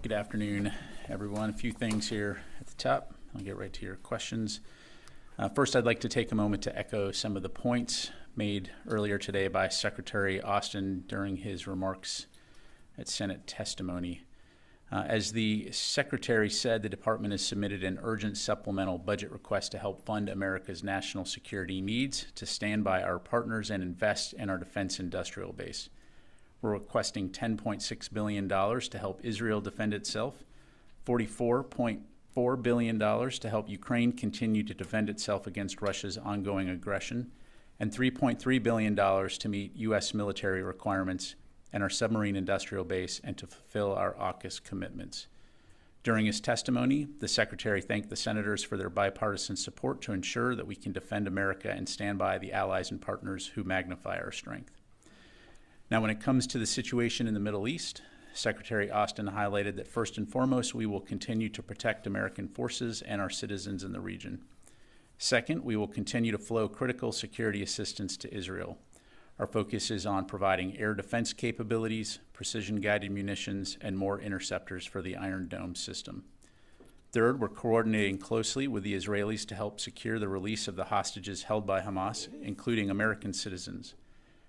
Good afternoon, everyone. A few things here at the top. I'll get right to your questions. First, I'd like to take a moment to echo some of the points made earlier today by Secretary Austin during his remarks at Senate testimony. As the Secretary said, the Department has submitted an urgent supplemental budget request to help fund America's national security needs, to stand by our partners and invest in our defense industrial base. We're requesting $10.6 billion to help Israel defend itself, $44.4 billion to help Ukraine continue to defend itself against Russia's ongoing aggression, and $3.3 billion to meet U.S. military requirements and our submarine industrial base and to fulfill our AUKUS commitments. During his testimony, the Secretary thanked the senators for their bipartisan support to ensure that we can defend America and stand by the allies and partners who magnify our strength. Now, when it comes to the situation in the Middle East, Secretary Austin highlighted that first and foremost, we will continue to protect American forces and our citizens in the region. Second, we will continue to flow critical security assistance to Israel. Our focus is on providing air defense capabilities, precision-guided munitions, and more interceptors for the Iron Dome system. Third, we're coordinating closely with the Israelis to help secure the release of the hostages held by Hamas, including American citizens.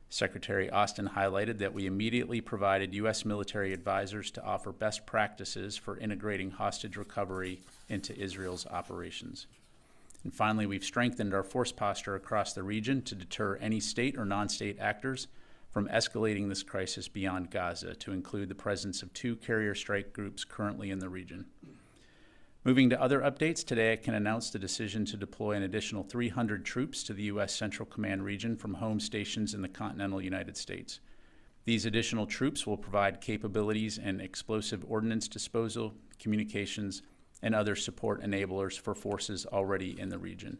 Secretary Austin highlighted that we immediately provided U.S. military advisors to offer best practices for integrating hostage recovery into Israel's operations. And finally, we've strengthened our force posture across the region to deter any state or non-state actors from escalating this crisis beyond Gaza, to include the presence of 2 carrier strike groups currently in the region. Moving to other updates, today I can announce the decision to deploy an additional 300 troops to the U.S. Central Command region from home stations in the continental United States. These additional troops will provide capabilities in explosive ordnance disposal, communications, and other support enablers for forces already in the region.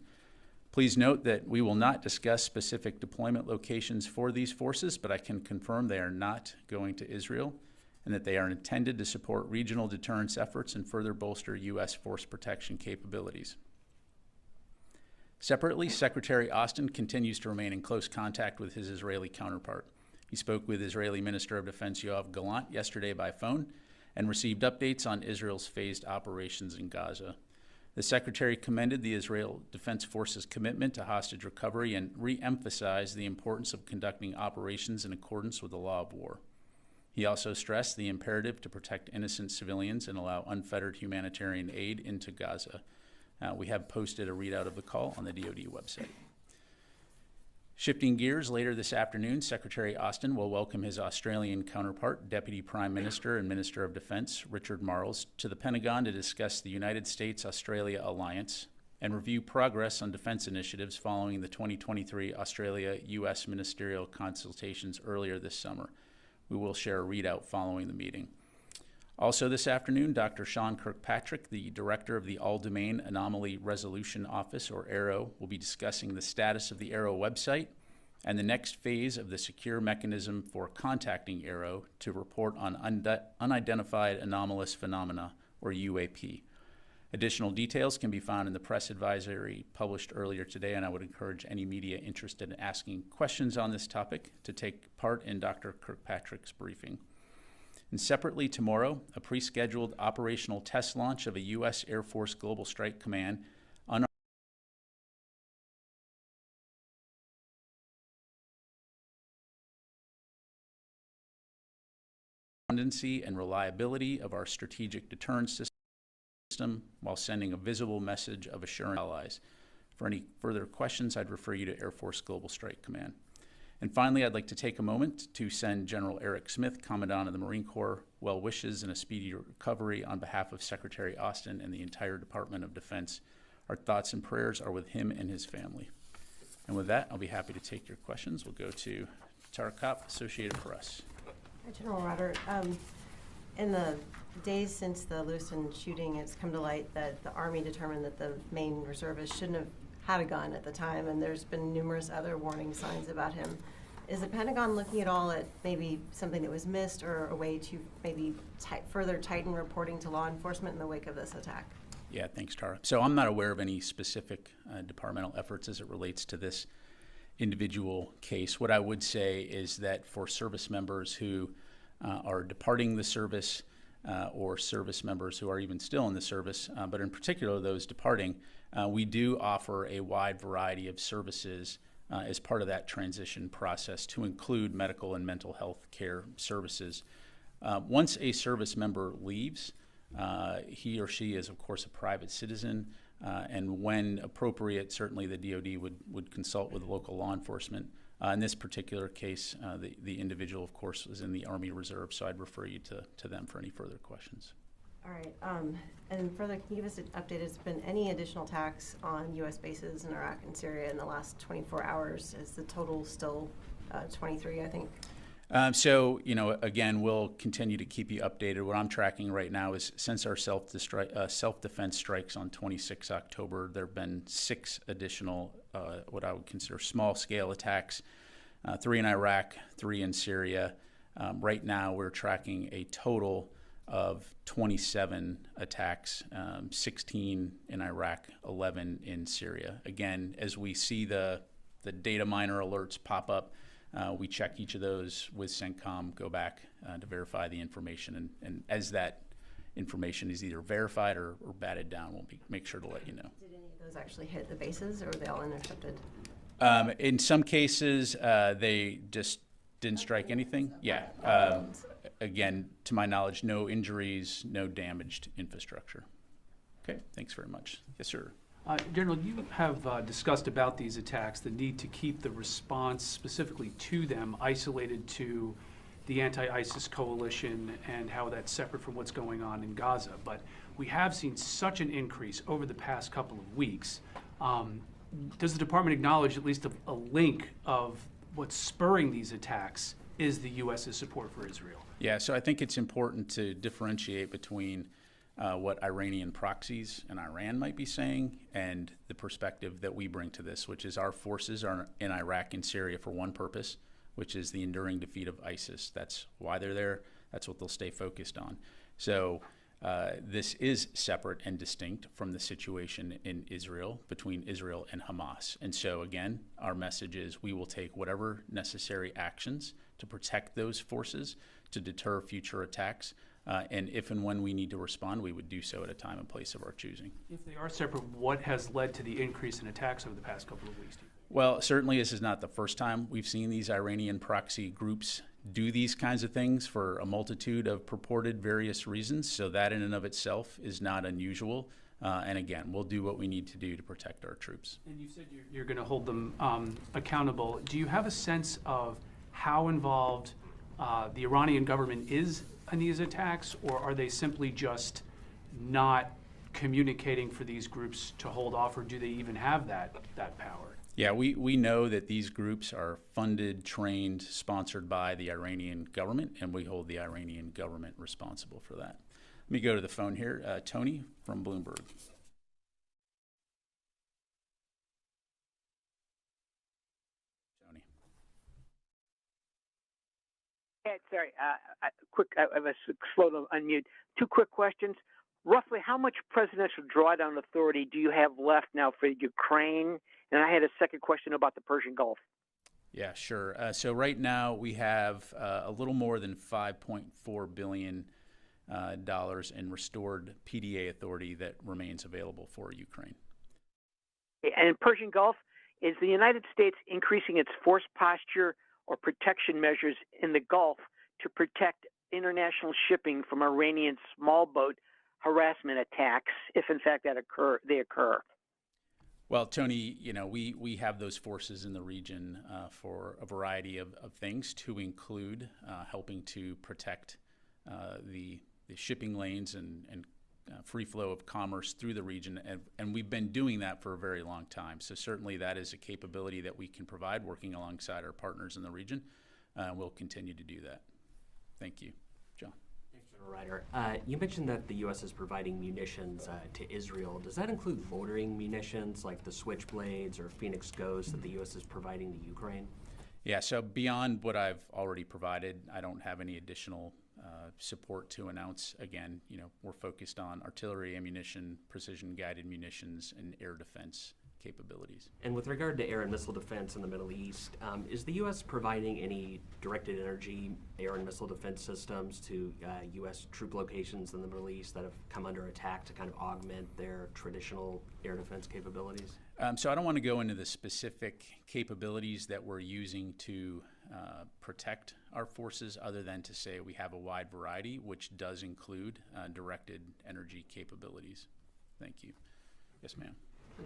Please note that we will not discuss specific deployment locations for these forces, but I can confirm they are not going to Israel, and that they are intended to support regional deterrence efforts and further bolster U.S. force protection capabilities. Separately, Secretary Austin continues to remain in close contact with his Israeli counterpart. He spoke with Israeli Minister of Defense Yoav Gallant yesterday by phone and received updates on Israel's phased operations in Gaza. The Secretary commended the Israel Defense Forces' commitment to hostage recovery and re-emphasized the importance of conducting operations in accordance with the law of war. He also stressed the imperative to protect innocent civilians and allow unfettered humanitarian aid into Gaza. We have posted a readout of the call on the DoD website. Shifting gears, later this afternoon, Secretary Austin will welcome his Australian counterpart, Deputy Prime Minister and Minister of Defense Richard Marles, to the Pentagon to discuss the United States-Australia alliance and review progress on defense initiatives following the 2023 Australia-U.S. ministerial consultations earlier this summer. We will share a readout following the meeting. Also this afternoon, Dr. Sean Kirkpatrick, the Director of the All-Domain Anomaly Resolution Office, or AARO, will be discussing the status of the AARO website and the next phase of the secure mechanism for contacting AARO to report on unidentified anomalous phenomena, or UAP. Additional details can be found in the press advisory published earlier today, and I would encourage any media interested in asking questions on this topic to take part in Dr. Kirkpatrick's briefing. And separately, tomorrow, a pre-scheduled operational test launch of a U.S. Air Force Global Strike Command redundancy and reliability of our strategic deterrence system while sending a visible message of assurance to allies. For any further questions, I'd refer you to Air Force Global Strike Command. And finally, I'd like to take a moment to send General Eric Smith, Commandant of the Marine Corps, well wishes and a speedy recovery on behalf of Secretary Austin and the entire Department of Defense. Our thoughts and prayers are with him and his family. And with that, I'll be happy to take your questions. We'll go to Tara Kopp, Associated Press. Hi, General Ryder. In the days since the Lewiston shooting, it's come to light that the Army determined that the Maine reservist shouldn't have had a gun at the time, and there's been numerous other warning signs about him. Is the Pentagon looking at all at maybe something that was missed or a way to maybe further tighten reporting to law enforcement in the wake of this attack? Yeah, thanks, Tara. So I'm not aware of any specific departmental efforts as it relates to this individual case. What I would say is that for service members who are departing the service, or service members who are even still in the service, but in particular those departing, we do offer a wide variety of services as part of that transition process to include medical and mental health care services. Once a service member leaves, he or she is, of course, a private citizen, and when appropriate, certainly the DoD would consult with local law enforcement. In this particular case, the individual, of course, was in the Army Reserve, so I'd refer you to them for any further questions. All right. And further, can you give us an update? Has there been any additional attacks on U.S. bases in Iraq and Syria in the last 24 hours? Is the total still 23, I think? So, again, we'll continue to keep you updated. What I'm tracking right now is since our self-defense strikes on 26 October, there have been 6 additional, what I would consider small-scale attacks, 3 in Iraq, 3 in Syria. Right now, we're tracking a total of 27 attacks, 16 in Iraq, 11 in Syria. Again, as we see the data miner alerts pop up, we check each of those with CENTCOM, go back to verify the information, and as that information is either verified or batted down, we'll make sure to let you know. Did any of those actually hit the bases, or were they all intercepted? In some cases, they just didn't strike anything. Yeah. Again, to my knowledge, no injuries, no damaged infrastructure. Okay, thanks very much. Yes, sir. General, you have discussed about these attacks, the need to keep the response specifically to them isolated to the anti-ISIS coalition and how that's separate from what's going on in Gaza. But we have seen such an increase over the past couple of weeks. Does the department acknowledge at least a link of what's spurring these attacks is the U.S.'s support for Israel? Yeah, so I think it's important to differentiate between what Iranian proxies in Iran might be saying and the perspective that we bring to this, which is our forces are in Iraq and Syria for one purpose, which is the enduring defeat of ISIS. That's why they're there. That's what they'll stay focused on. So this is separate and distinct from the situation in Israel, between Israel and Hamas. And so, again, our message is we will take whatever necessary actions to protect those forces, to deter future attacks, and if and when we need to respond, we would do so at a time and place of our choosing. If they are separate, what has led to the increase in attacks over the past couple of weeks? Well, certainly this is not the first time we've seen these Iranian proxy groups do these kinds of things for a multitude of purported various reasons, so that in and of itself is not unusual. And again, we'll do what we need to do to protect our troops. And you said you're going to hold them accountable. Do you have a sense of how involved the Iranian government is in these attacks, or are they simply just not communicating for these groups to hold off, or do they even have that power? Yeah, we know that these groups are funded, trained, sponsored by the Iranian government, and we hold the Iranian government responsible for that. Let me go to the phone here. Tony from Bloomberg. Tony. Hey, sorry, I was slow to unmute. 2 quick questions. Roughly how much presidential drawdown authority do you have left now for Ukraine? And I had a second question about the Persian Gulf. Yeah, sure. So right now we have a little more than $5.4 billion in restored PDA authority that remains available for Ukraine. And in Persian Gulf, is the United States increasing its force posture or protection measures in the Gulf to protect international shipping from Iranian small boat harassment attacks, if in fact they occur? Well, Tony, we have those forces in the region for a variety of things, to include helping to protect the shipping lanes and free flow of commerce through the region. And we've been doing that for a very long time. So certainly that is a capability that we can provide working alongside our partners in the region. We'll continue to do that. Thank you. John. Thanks, General Ryder. You mentioned that the U.S. is providing munitions to Israel. Does that include loitering munitions like the Switchblades or Phoenix Ghosts that the U.S. is providing to Ukraine? Yeah, so beyond what I've already provided, I don't have any additional support to announce. Again, we're focused on artillery ammunition, precision-guided munitions, and air defense capabilities. And with regard to air and missile defense in the Middle East, is the U.S. providing any directed energy air and missile defense systems to U.S. troop locations in the Middle East that have come under attack to kind of augment their traditional air defense capabilities? So I don't want to go into the specific capabilities that we're using to protect our forces, other than to say we have a wide variety, which does include directed energy capabilities. Thank you. Yes, ma'am.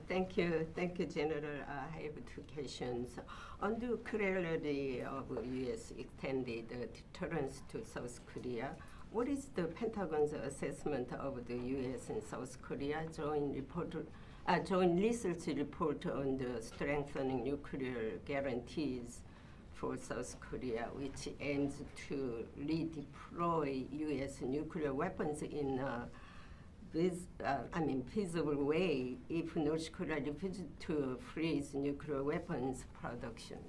Thank you, General. I have two questions. On the clarity of U.S. extended deterrence to South Korea, what is the Pentagon's assessment of the U.S. and South Korea joint research report on the strengthening nuclear guarantees for South Korea, which aims to redeploy U.S. nuclear weapons in feasible way if North Korea refuses to freeze nuclear weapons production?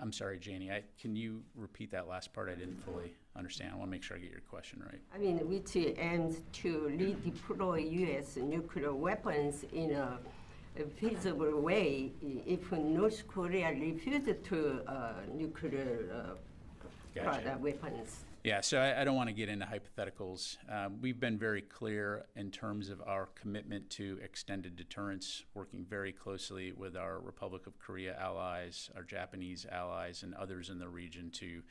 I'm sorry, Janie. Can you repeat that last part? I didn't fully understand. I want to make sure I get your question right. Which aims to redeploy U.S. nuclear weapons in a feasible way if North Korea refuses to nuclear Gotcha. weapons. Yeah, so I don't want to get into hypotheticals. We've been very clear in terms of our commitment to extended deterrence, working very closely with our Republic of Korea allies, our Japanese allies, and others in the region to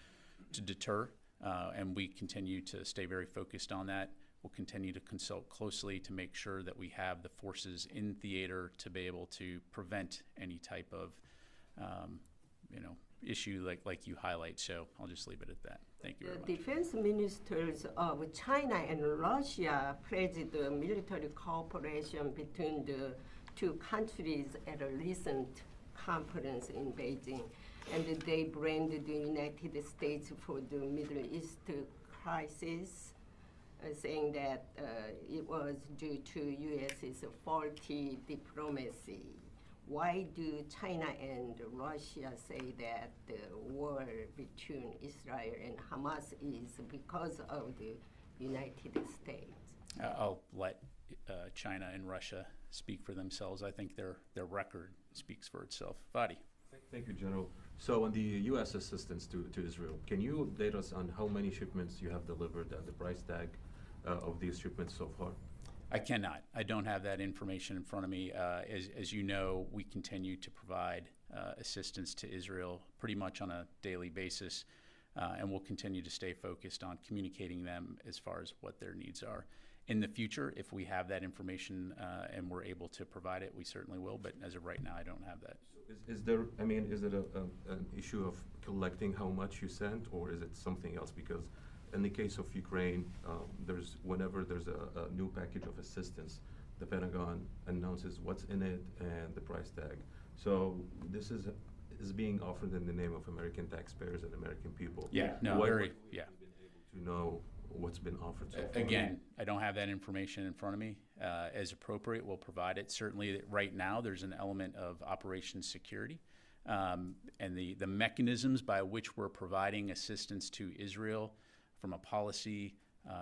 deter. And we continue to stay very focused on that. We'll continue to consult closely to make sure that we have the forces in theater to be able to prevent any type of issue like you highlight. So I'll just leave it at that. Thank you very much. The defense ministers of China and Russia praised the military cooperation between the two countries at a recent conference in Beijing, and they blamed the United States for the Middle East crisis, saying that it was due to U.S.'s faulty diplomacy. Why do China and Russia say that the war between Israel and Hamas is because of the United States? I'll let China and Russia speak for themselves. I think their record speaks for itself. Fadi. Thank you, General. So on the U.S. assistance to Israel, can you update us on how many shipments you have delivered and the price tag of these shipments so far? I cannot. I don't have that information in front of me. As you know, we continue to provide assistance to Israel pretty much on a daily basis, and we'll continue to stay focused on communicating them as far as what their needs are. In the future, if we have that information and we're able to provide it, we certainly will, but as of right now, I don't have that. Is it an issue of collecting how much you sent, or is it something else? Because in the case of Ukraine, whenever there's a new package of assistance, the Pentagon announces what's in it and the price tag. So this is being offered in the name of American taxpayers and American people. Yeah, no, What very, have you yeah. been able to know what's been offered so far? Again, I don't have that information in front of me. As appropriate, we'll provide it. Certainly, right now, there's an element of operation security. And the mechanisms by which we're providing assistance to Israel from a policy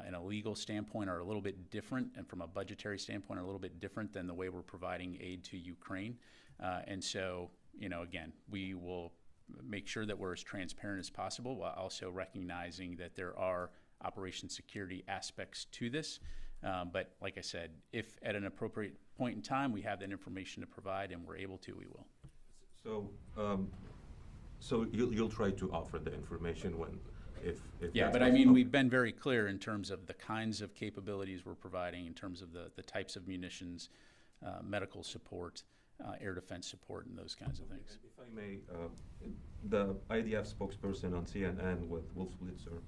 and a legal standpoint are a little bit different, and from a budgetary standpoint are a little bit different than the way we're providing aid to Ukraine. And so, again, we will make sure that we're as transparent as possible, while also recognizing that there are operation security aspects to this. But like I said, if at an appropriate point in time we have that information to provide and we're able to, we will. So you'll try to offer the information when, if yeah, that's but possible. we've been very clear in terms of the kinds of capabilities we're providing, in terms of the types of munitions, medical support, air defense support, and those kinds of things. If I may, the IDF spokesperson on CNN with Wolf Blitzer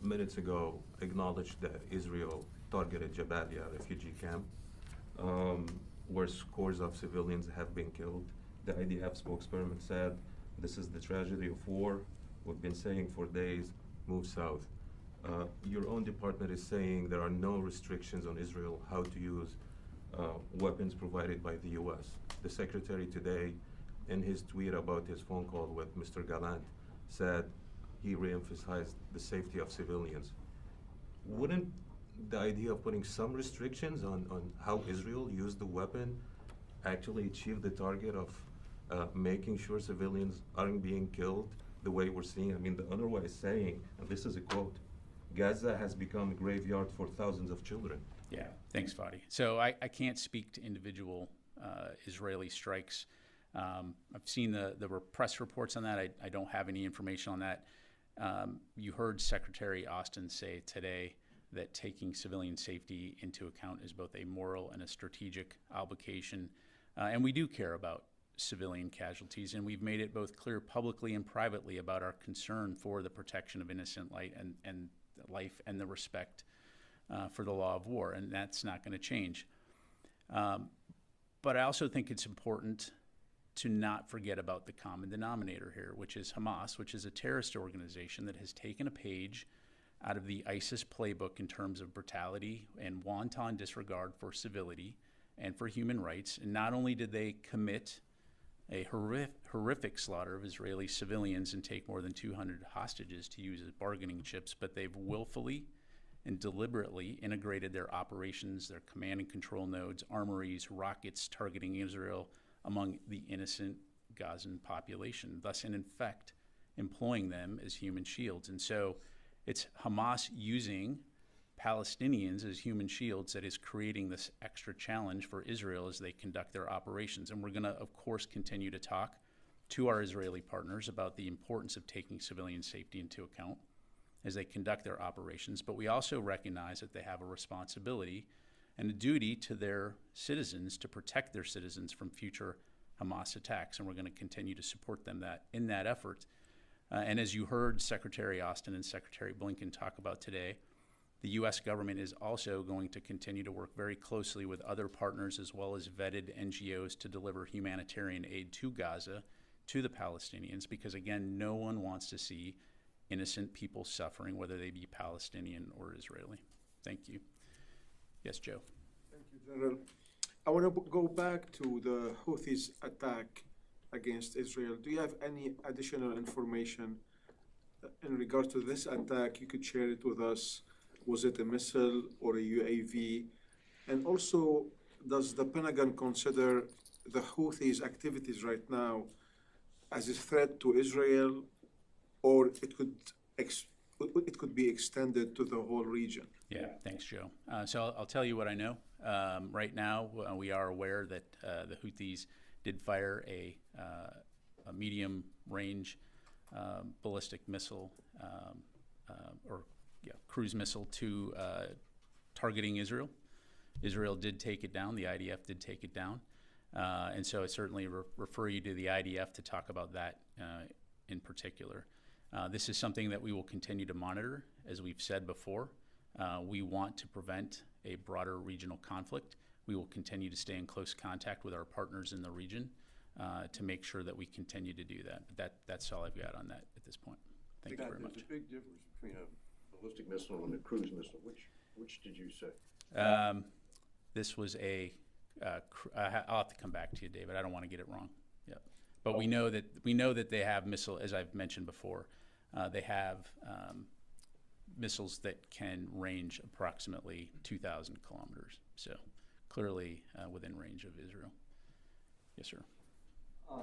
minutes ago acknowledged that Israel targeted Jabalia refugee camp, where scores of civilians have been killed. The IDF spokesperson said, "This is the tragedy of war. We've been saying for days, move south." Your own department is saying there are no restrictions on Israel how to use weapons provided by the U.S. The secretary today, in his tweet about his phone call with Mr. Gallant, said he reemphasized the safety of civilians. Wouldn't the idea of putting some restrictions on how Israel used the weapon actually achieve the target of making sure civilians aren't being killed the way we're seeing? I mean, the UNRWA is saying, and this is a quote, Gaza has become a graveyard for thousands of children. Yeah, thanks, Fadi. So I can't speak to individual Israeli strikes. I've seen the press reports on that. I don't have any information on that. You heard Secretary Austin say today that taking civilian safety into account is both a moral and a strategic obligation. And we do care about civilian casualties, and we've made it both clear publicly and privately about our concern for the protection of innocent life and the respect for the law of war, and that's not going to change. But I also think it's important to not forget about the common denominator here, which is Hamas, which is a terrorist organization that has taken a page out of the ISIS playbook in terms of brutality and wanton disregard for civility and for human rights. And not only did they commit a horrific slaughter of Israeli civilians and take more than 200 hostages to use as bargaining chips, but they've willfully and deliberately integrated their operations, their command and control nodes, armories, rockets targeting Israel among the innocent Gazan population, thus in effect employing them as human shields. And so it's Hamas using Palestinians as human shields that is creating this extra challenge for Israel as they conduct their operations. And we're going to, of course, continue to talk to our Israeli partners about the importance of taking civilian safety into account as they conduct their operations. But we also recognize that they have a responsibility and a duty to their citizens to protect their citizens from future Hamas attacks. And we're going to continue to support them in that effort. And as you heard Secretary Austin and Secretary Blinken talk about today, the U.S. government is also going to continue to work very closely with other partners as well as vetted NGOs to deliver humanitarian aid to Gaza, to the Palestinians, because again, no one wants to see innocent people suffering, whether they be Palestinian or Israeli. Thank you. Yes, Joe. Thank you, General. I want to go back to the Houthis' attack against Israel. Do you have any additional information in regard to this attack? You could share it with us. Was it a missile or a UAV? And also, does the Pentagon consider the Houthis' activities right now as a threat to Israel, or it could be extended to the whole region? Yeah, thanks, Joe. So I'll tell you what I know. Right now, we are aware that the Houthis did fire a medium-range ballistic missile cruise missile to targeting Israel. Israel did take it down. The IDF did take it down. And so I certainly refer you to the IDF to talk about that in particular. This is something that we will continue to monitor. As we've said before, we want to prevent a broader regional conflict. We will continue to stay in close contact with our partners in the region to make sure that we continue to do that. But that's all I've got on that at this point. Thank you very much. There's a big difference between a ballistic missile and a cruise missile. Which did you say? This was I'll have to come back to you, David. I don't want to get it wrong. Yeah, but we know that they have missile, as I've mentioned before. They have missiles that can range approximately 2,000 kilometers. So clearly within range of Israel. Yes, sir.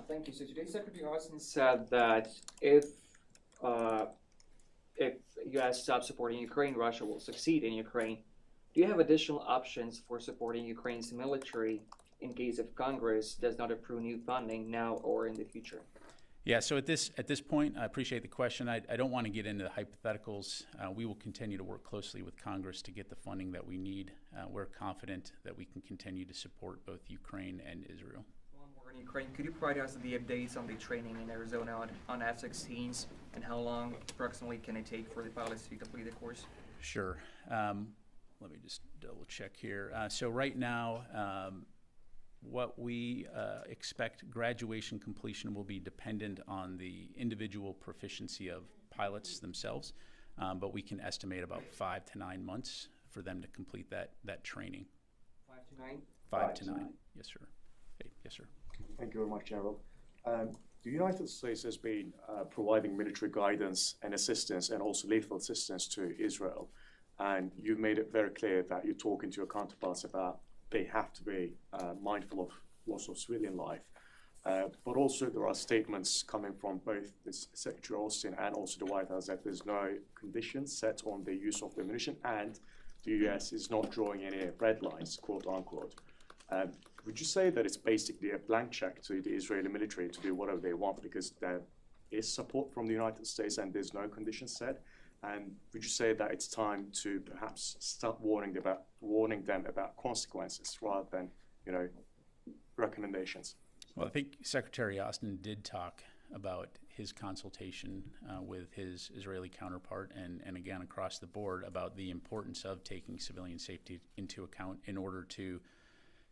Thank you. So today, Secretary Austin said that if U.S. stops supporting Ukraine, Russia will succeed in Ukraine. Do you have additional options for supporting Ukraine's military in case if Congress does not approve new funding now or in the future? Yeah, so at this point, I appreciate the question. I don't want to get into the hypotheticals. We will continue to work closely with Congress to get the funding that we need. We're confident that we can continue to support both Ukraine and Israel. One more in Ukraine. Could you provide us the updates on the training in Arizona on F-16s and how long approximately can it take for the pilots to complete the course? Sure. Let me just double check here. So right now, what we expect graduation completion will be dependent on the individual proficiency of pilots themselves, but we can estimate about 5 to 9 months for them to complete that training. 5 to 9? 5 to 9, yes, sir. Hey, yes, sir. Thank you very much, General. The United States has been providing military guidance and assistance and also lethal assistance to Israel. And you've made it very clear that you're talking to your counterparts about they have to be mindful of loss of civilian life. But also there are statements coming from both the Secretary Austin and also the White House that there's no conditions set on the use of the ammunition, and the US is not drawing any red lines, quote unquote. Would you say that it's basically a blank check to the Israeli military to do whatever they want because there is support from the United States and there's no conditions set? And would you say that it's time to perhaps start warning them about consequences rather than, recommendations? Well, I think Secretary Austin did talk about his consultation with his Israeli counterpart and again across the board about the importance of taking civilian safety into account in order to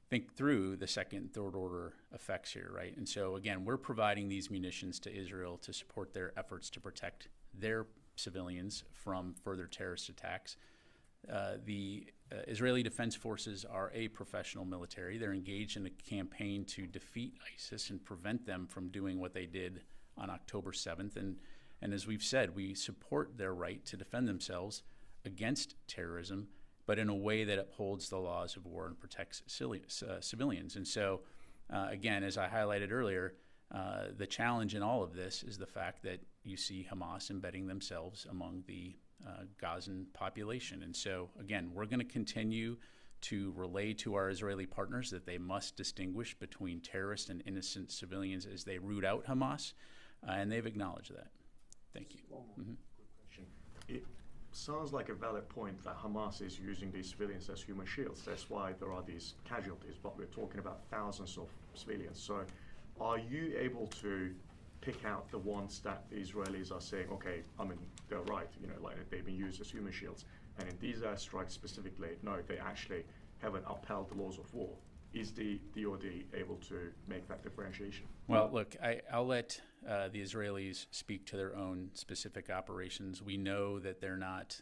think through the second and third order effects here, right? And so again, we're providing these munitions to Israel to support their efforts to protect their civilians from further terrorist attacks. The Israeli Defense Forces are a professional military. They're engaged in a campaign to defeat ISIS and prevent them from doing what they did on October 7th. And as we've said, we support their right to defend themselves against terrorism, but in a way that upholds the laws of war and protects civilians. And so, again, as I highlighted earlier, the challenge in all of this is the fact that you see Hamas embedding themselves among the Gazan population. And so, again, we're going to continue to relay to our Israeli partners that they must distinguish between terrorists and innocent civilians as they root out Hamas, and they've acknowledged that. Thank you. Good question. It sounds like a valid point that Hamas is using these civilians as human shields. That's why there are these casualties, but we're talking about thousands of civilians. So are you able to pick out the ones that the Israelis are saying, okay, they're right, like they've been used as human shields, and in these airstrikes specifically, no, they actually haven't upheld the laws of war? Is the DoD able to make that differentiation? Well, look, I'll let the Israelis speak to their own specific operations. We know that they're not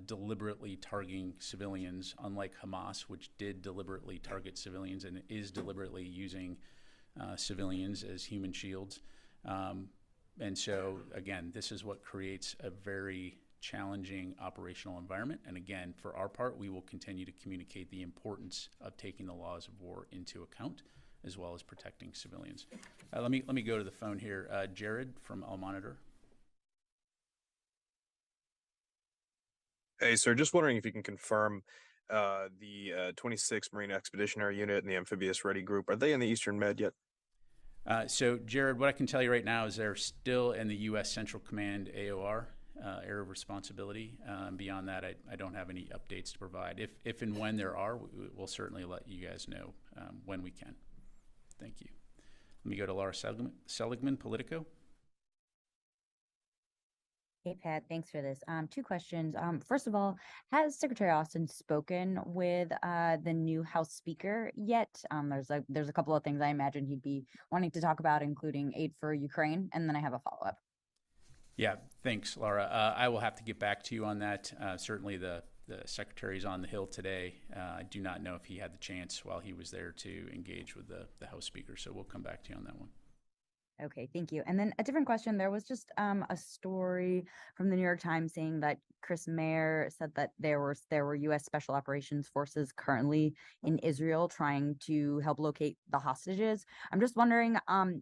deliberately targeting civilians, unlike Hamas, which did deliberately target civilians and is deliberately using civilians as human shields. And so, again, this is what creates a very challenging operational environment. And again, for our part, we will continue to communicate the importance of taking the laws of war into account, as well as protecting civilians. Let me go to the phone here. Jared from Al Monitor. Hey, sir, just wondering if you can confirm the 26th Marine Expeditionary Unit and the Amphibious Ready Group, are they in the Eastern Med yet? So, Jared, what I can tell you right now is they're still in the U.S. Central Command AOR, Area of Responsibility. Beyond that, I don't have any updates to provide. If and when there are, we'll certainly let you guys know when we can. Thank you. Let me go to Laura Seligman, Politico. Hey, Pat, thanks for this. Two questions. First of all, has Secretary Austin spoken with the new House Speaker yet? There's a couple of things I imagine he'd be wanting to talk about, including aid for Ukraine, and then I have a follow-up. Yeah, thanks, Laura. I will have to get back to you on that. Certainly the Secretary's on the Hill today. I do not know if he had the chance while he was there to engage with the House Speaker, so we'll come back to you on that one. Okay, thank you. And then a different question. There was just a story from the New York Times saying that Chris Mayer said that there were U.S. Special Operations Forces currently in Israel trying to help locate the hostages. I'm just wondering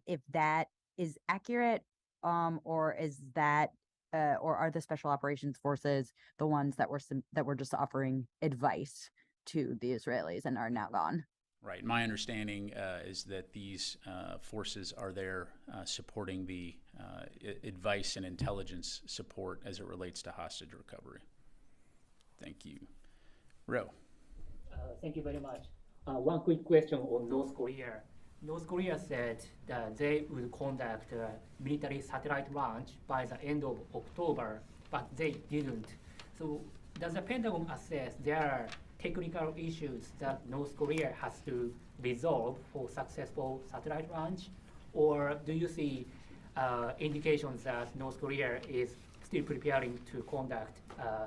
if that is accurate, or is that or are the Special Operations Forces the ones that were just offering advice to the Israelis and are now gone? Right. My understanding is that these forces are there supporting the advice and intelligence support as it relates to hostage recovery. Thank you. Ro. Thank you very much. One quick question on North Korea. North Korea said that they would conduct a military satellite launch by the end of October, but they didn't. So does the Pentagon assess there are technical issues that North Korea has to resolve for successful satellite launch? Or do you see indications that North Korea is still preparing to conduct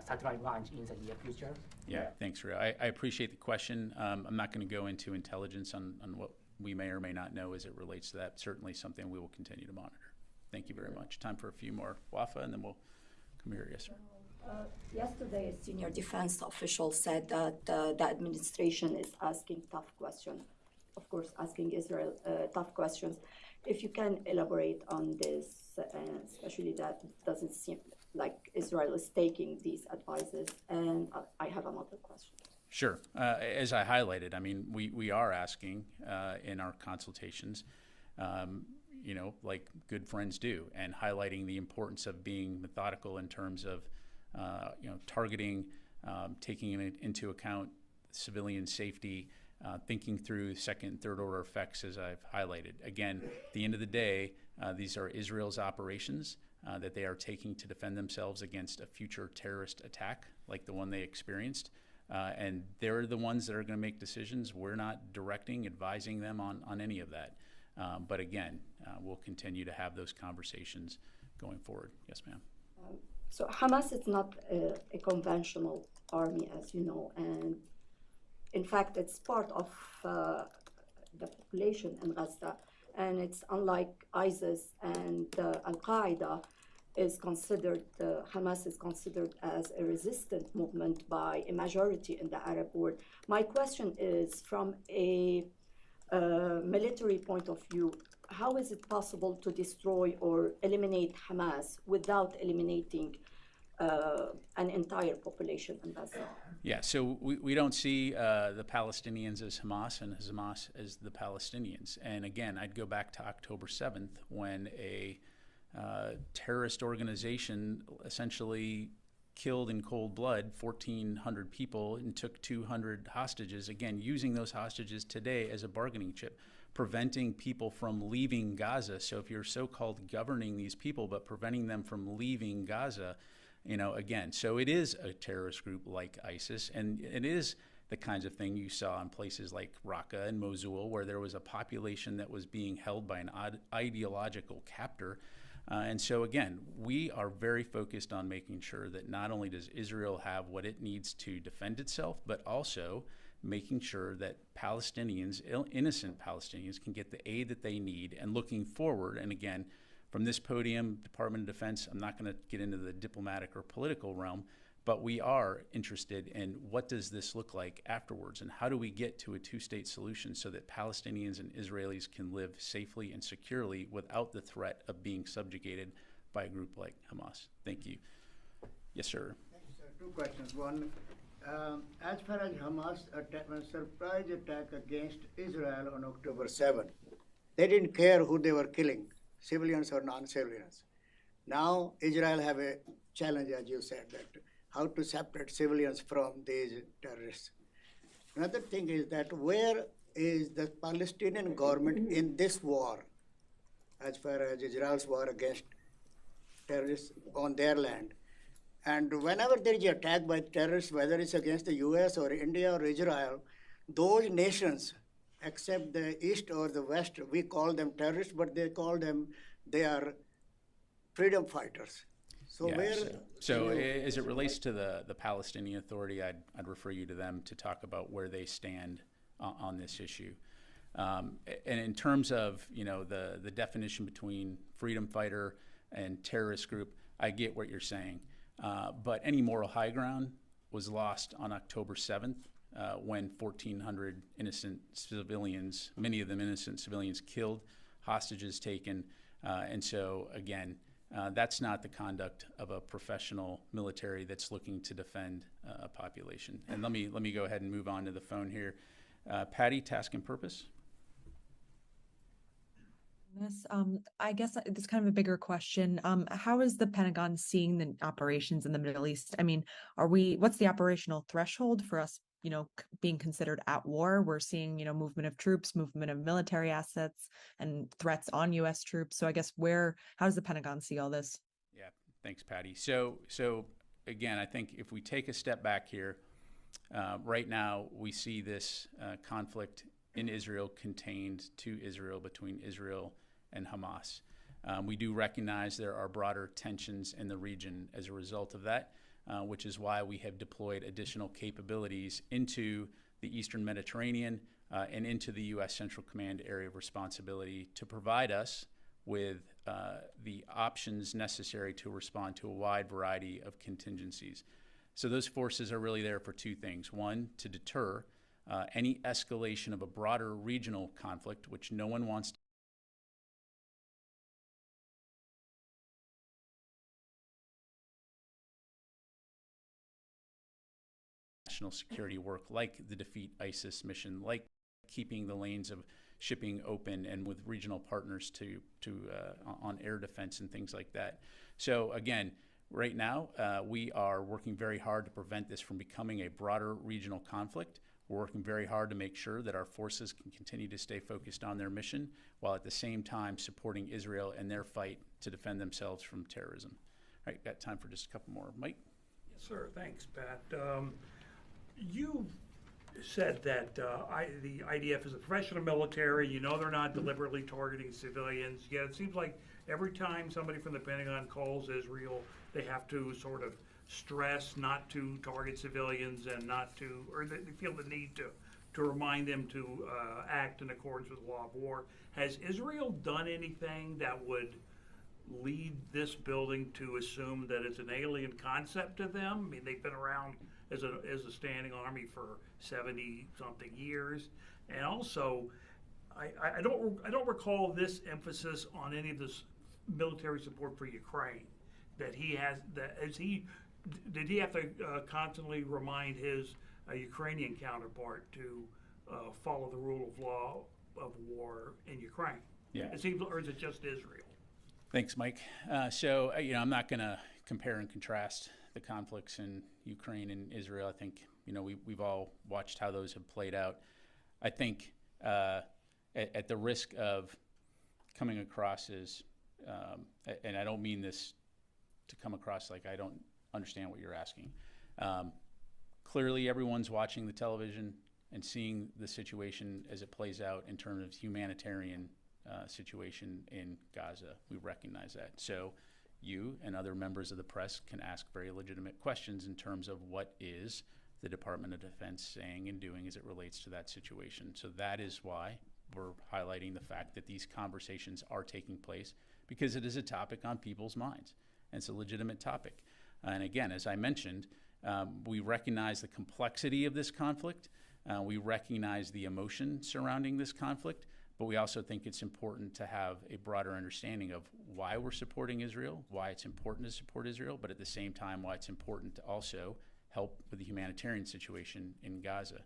satellite launch in the near future? Yeah, thanks, Rio. I appreciate the question. I'm not going to go into intelligence on what we may or may not know as it relates to that. Certainly something we will continue to monitor. Thank you very much. Time for a few more. Wafa, and then we'll come here. Yes, sir. Yesterday, a senior defense official said that the administration is asking tough questions of course, asking Israel tough questions. If you can elaborate on this, especially that it doesn't seem like Israel is taking these advices. And I have another question. Sure. As I highlighted, I mean, we are asking in our consultations, like good friends do, and highlighting the importance of being methodical in terms of, targeting, taking into account civilian safety, thinking through second and third order effects, as I've highlighted. Again, at the end of the day, these are Israel's operations that they are taking to defend themselves against a future terrorist attack like the one they experienced. And they're the ones that are going to make decisions. We're not directing, advising them on any of that. But again, we'll continue to have those conversations going forward. Yes, ma'am. So Hamas is not a conventional army, as you know, and in fact, it's part of the population in Gaza, and it's unlike ISIS and Al-Qaeda is considered, Hamas is considered as a resistant movement by a majority in the Arab world. My question is, from a military point of view, how is it possible to destroy or eliminate Hamas without eliminating an entire population in Gaza? Yeah, so we don't see the Palestinians as Hamas and Hamas as the Palestinians. And again, I'd go back to October 7th when a terrorist organization essentially killed in cold blood 1,400 people and took 200 hostages, again, using those hostages today as a bargaining chip, preventing people from leaving Gaza. So if you're so-called governing these people but preventing them from leaving Gaza, again, so it is a terrorist group like ISIS, and it is the kinds of thing you saw in places like Raqqa and Mosul, where there was a population that was being held by an ideological captor. And so again, we are very focused on making sure that not only does Israel have what it needs to defend itself, but also making sure that Palestinians, innocent Palestinians, can get the aid that they need. And looking forward, and again, from this podium, Department of Defense, I'm not going to get into the diplomatic or political realm, but we are interested in what does this look like afterwards, and how do we get to a two-state solution so that Palestinians and Israelis can live safely and securely without the threat of being subjugated by a group like Hamas. Thank you. Yes, sir. Thank you, sir. Two questions. One, as far as Hamas surprise attack against Israel on October 7th, they didn't care who they were killing, civilians or non-civilians. Now Israel have a challenge, as you said, that how to separate civilians from these terrorists. Another thing is that where is the Palestinian government in this war, as far as Israel's war against terrorists on their land? And whenever there is an attack by terrorists, whether it's against the U.S. or India or Israel, those nations, except the East or the West, we call them terrorists, but they are freedom fighters. So yeah, so as it relates to the Palestinian Authority, I'd refer you to them to talk about where they stand on this issue. And in terms of the definition between freedom fighter and terrorist group, I get what you're saying. But any moral high ground was lost on October 7th when 1,400 innocent civilians, many of them innocent civilians, killed, hostages taken. And so, again, that's not the conduct of a professional military that's looking to defend a population. And let me go ahead and move on to the phone here. Patty, task and purpose. This, I guess this is kind of a bigger question. How is the Pentagon seeing the operations in the Middle East? I mean, what's the operational threshold for us, being considered at war? We're seeing, movement of troops, movement of military assets, and threats on U.S. troops. So I guess how does the Pentagon see all this? Yeah, thanks, Patty. So again, I think if we take a step back here, right now we see this conflict in Israel contained to Israel, between Israel and Hamas. We do recognize there are broader tensions in the region as a result of that, which is why we have deployed additional capabilities into the Eastern Mediterranean and into the U.S. Central Command area of responsibility to provide us with the options necessary to respond to a wide variety of contingencies. So those forces are really there for two things. One, to deter any escalation of a broader regional conflict, which no one wants to national security work, like the Defeat ISIS mission, like keeping the lanes of shipping open and with regional partners on air defense and things like that. So again, right now, we are working very hard to prevent this from becoming a broader regional conflict. We're working very hard to make sure that our forces can continue to stay focused on their mission, while at the same time supporting Israel in their fight to defend themselves from terrorism. All right, got time for just a couple more. Mike? Yes, sir. Thanks, Pat. You said that the IDF is a professional military. You know they're not deliberately targeting civilians. Yet it seems like every time somebody from the Pentagon calls Israel, they have to sort of stress not to target civilians and not to, or they feel the need to remind them to act in accordance with law of war. Has Israel done anything that would lead this building to assume that it's an alien concept to them? I mean, they've been around as a standing army for 70-something years, and also, I don't recall this emphasis on any of this military support for Ukraine. That he has, did he have to constantly remind his Ukrainian counterpart to follow the rule of law of war in Ukraine? Yeah. Or is it just Israel? Thanks, Mike. So, I'm not going to compare and contrast the conflicts in Ukraine and Israel. I think, we've all watched how those have played out. I think at the risk of coming across as, and I don't mean this to come across like I don't understand what you're asking. Clearly, everyone's watching the television and seeing the situation as it plays out in terms of humanitarian situation in Gaza. We recognize that. So you and other members of the press can ask very legitimate questions in terms of what is the Department of Defense saying and doing as it relates to that situation. So that is why we're highlighting the fact that these conversations are taking place, because it is a topic on people's minds, and it's a legitimate topic. And again, as I mentioned, we recognize the complexity of this conflict. We recognize the emotion surrounding this conflict, but we also think it's important to have a broader understanding of why we're supporting Israel, why it's important to support Israel, but at the same time, why it's important to also help with the humanitarian situation in Gaza,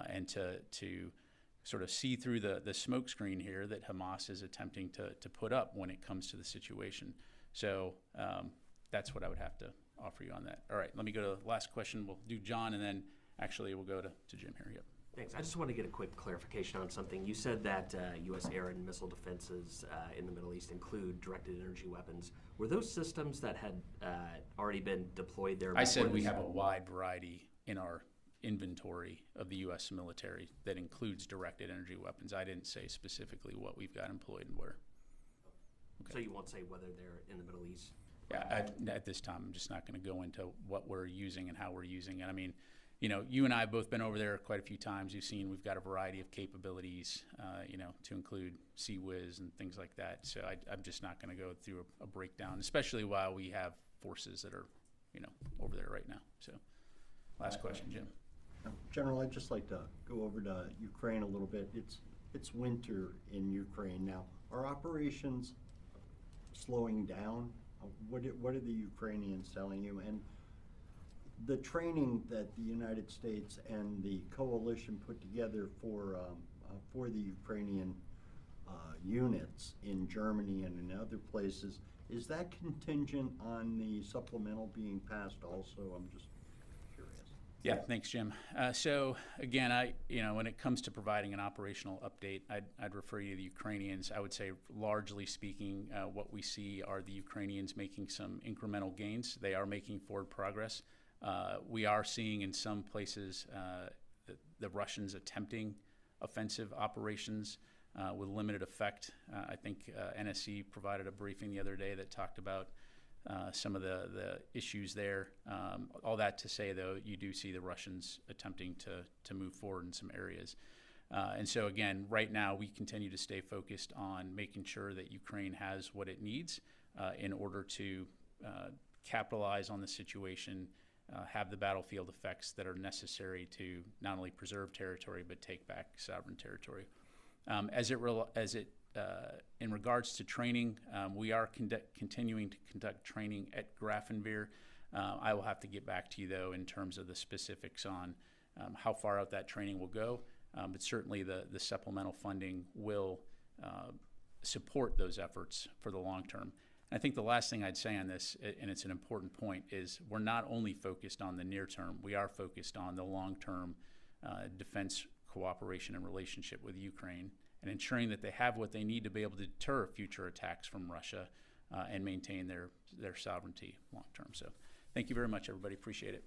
and to sort of see through the smokescreen here that Hamas is attempting to put up when it comes to the situation. So that's what I would have to offer you on that. All right, let me go to the last question. We'll do John, and then actually we'll go to Jim here. Yep. Thanks. I just want to get a quick clarification on something. You said that U.S. air and missile defenses in the Middle East include directed energy weapons. Were those systems that had already been deployed there? I said we have a wide variety in our inventory of the U.S. military that includes directed energy weapons. I didn't say specifically what we've got employed and where. Okay. So you won't say whether they're in the Middle East? Yeah, at this time, I'm just not going to go into what we're using and how we're using it. I mean, you and I have both been over there quite a few times. You've seen we've got a variety of capabilities, to include CWIS and things like that. So I'm just not going to go through a breakdown, especially while we have forces that are, over there right now. So last question, Jim. General, I'd just like to go over to Ukraine a little bit. It's winter in Ukraine now. Are operations slowing down? What are the Ukrainians telling you? And the training that the United States and the coalition put together for the Ukrainian units in Germany and in other places, is that contingent on the supplemental being passed also? I'm just curious. Yeah, thanks, Jim. So again, when it comes to providing an operational update, I'd refer you to the Ukrainians. I would say, largely speaking, what we see are the Ukrainians making some incremental gains. They are making forward progress. We are seeing in some places the Russians attempting offensive operations with limited effect. I think NSC provided a briefing the other day that talked about some of the issues there. All that to say, though, you do see the Russians attempting to move forward in some areas. And so, again, right now we continue to stay focused on making sure that Ukraine has what it needs in order to capitalize on the situation have the battlefield effects that are necessary to not only preserve territory but take back sovereign territory. In regards to training, we are continuing to conduct training at Grafenwehr. I will have to get back to you, though, in terms of the specifics on how far out that training will go, but certainly the supplemental funding will support those efforts for the long term. And I think the last thing I'd say on this, and it's an important point, is we're not only focused on the near term, we are focused on the long-term defense cooperation and relationship with Ukraine, and ensuring that they have what they need to be able to deter future attacks from Russia and maintain their sovereignty long term. So thank you very much, everybody. Appreciate it.